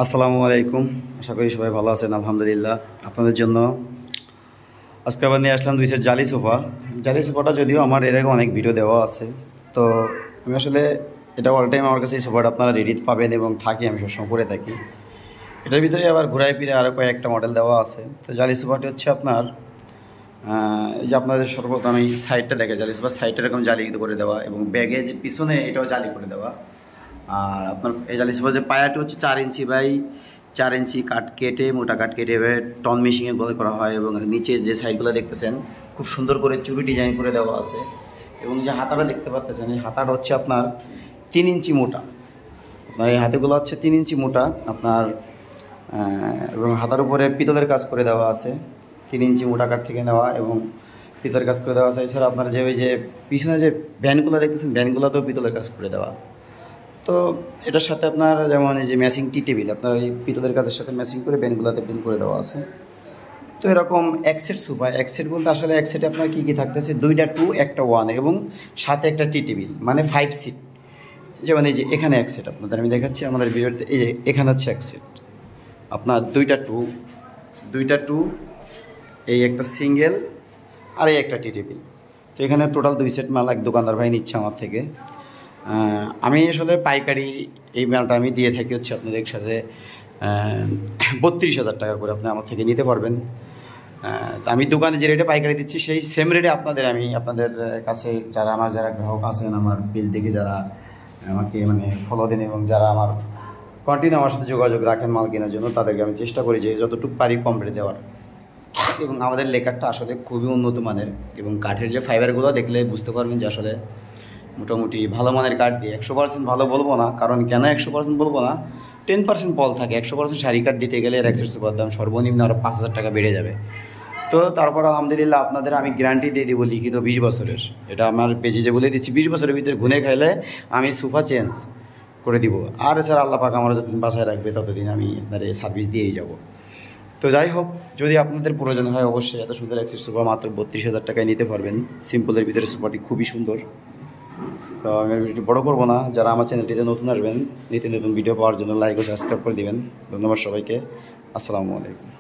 আসসালামু আলাইকুম। আশা করি সবাই ভালো আছেন। আলহামদুলিল্লাহ। আপনাদের জন্য আজকে আবার নিয়ে আসলাম 2 সেট জালি সোফা। জালি সোফাটা যদিও আমার এর আগে অনেক ভিডিও দেওয়া আছে, তো আমি আসলে এটা অল টাইম আমার কাছে এই সোফাটা আপনারা রেডিতে পাবেন এবং থাকি, আমি সবসময় করে থাকি। এটার ভিতরে আবার ঘুরায় ফিরে আরও কয়েকটা মডেল দেওয়া আছে। তো জালি সোফাটি হচ্ছে আপনার এই যে আপনাদের সর্বপ্রথম আমি সাইডটা দেখে জালি সোফার সাইডটা এরকম জালি করে দেওয়া এবং ব্যাগে যে পিছনে এটাও জালি করে দেওয়া। আর আপনার এই জালি সোফার যে পায়াটি হচ্ছে 4 ইঞ্চি বাই 4 ইঞ্চি কাঠ কেটে, মোটা কাঠ কেটে এভাবে টন মেশিনে বলে করা হয় এবং নিচে যে সাইডগুলো দেখতেছেন খুব সুন্দর করে চুরি ডিজাইন করে দেওয়া আছে। এবং যে হাতাটা দেখতে পাচ্ছেন, এই হাতাটা হচ্ছে আপনার 3 ইঞ্চি মোটা। আপনার এই হাতেগুলো হচ্ছে 3 ইঞ্চি মোটা আপনার, এবং হাতার উপরে পিতলের কাজ করে দেওয়া আছে। 3 ইঞ্চি মোটা কাঠ থেকে নেওয়া এবং পিতলের কাজ করে দেওয়া আছে। এছাড়া আপনার যে ওই যে পিছনে যে ভ্যানগুলো দেখতেছেন, ভ্যানগুলোতেও পিতলের কাজ করে দেওয়া। তো এটার সাথে আপনার যেমন এই যে ম্যাচিং টি টেবিল আপনার ওই পিতলের কাজের সাথে ম্যাচিং করে ভ্যানগুলোতে বিল করে দেওয়া আছে। তো এরকম এক সেট সোফা, এক সেট বলতে আসলে এক সেটে আপনার কী কী থাকতেছে, 2টা 2 একটা 1 এবং সাথে একটা টি টেবিল, মানে 5 সিট। যেমন এই যে এখানে এক সেট আপনাদের আমি দেখাচ্ছি আমাদের ভিডিওতে, এই যে এখানে হচ্ছে এক সেট আপনার 2টা 2 এই একটা সিঙ্গেল আর এই একটা টি টেবিল। তো এখানে টোটাল 2 সেট মাল এক দোকানদার ভাই নিচ্ছে আমার থেকে। আমি আসলে পাইকারি এই মালটা আমি দিয়ে থাকি হচ্ছে আপনাদের সাথে 32,000 টাকা করে আপনি আমার থেকে নিতে পারবেন। তা আমি দোকানে যে রেটে পাইকারি দিচ্ছি সেই সেম রেটে আপনাদের কাছে যারা গ্রাহক আছেন, আমার পেজ দেখে যারা আমাকে মানে ফলো দেন এবং যারা আমার কন্টিনিউ আমার সাথে যোগাযোগ রাখেন মাল কেনার জন্য, তাদেরকে আমি চেষ্টা করি যে যতটুকু পারি কম রেটে দেওয়ার। এবং আমাদের লেকারটা আসলে খুবই উন্নত মানের এবং কাঠের যে ফাইবারগুলো দেখলে বুঝতে পারবেন যে আসলে মোটামুটি ভালো মানের কাঠ দিয়ে 100% ভালো বলবো না, কারণ কেন 100% বলবো না, 10% পল থাকে। 100% শাড়ি কাঠ দিতে গেলে এর অ্যাক্সেস সুপার দাম সর্বনিম্ন আরও 5,000 টাকা বেড়ে যাবে। তো তারপর আলহামদুলিল্লাহ আপনাদের আমি গ্যারান্টি দিয়ে দিব লিখিত 20 বছরের। এটা আমার পেজে যে বলে দিচ্ছি 20 বছরের ভিতরে গুনে খাইলে আমি সোফা চেঞ্জ করে দিব। আর এছাড়া আল্লাহ পাক আমার যতদিন বাসায় রাখবে ততদিন আমি আপনার এই সার্ভিস দিয়েই যাব। তো যাই হোক, যদি আপনাদের প্রয়োজন হয় অবশ্যই এত সুন্দর অ্যাক্সেস সোফা মাত্র 32,000 টাকায় নিতে পারবেন। সিম্পলের ভিতরে সোফাটি খুবই সুন্দর। তো আমি ভিডিওটি বড় করবো না, যারা আমার চ্যানেলটিতে নতুন আসবেন নিত্য নতুন ভিডিও পাওয়ার জন্য লাইক ও সাবস্ক্রাইব করে দিবেন। ধন্যবাদ সবাইকে। আসসালামু আলাইকুম।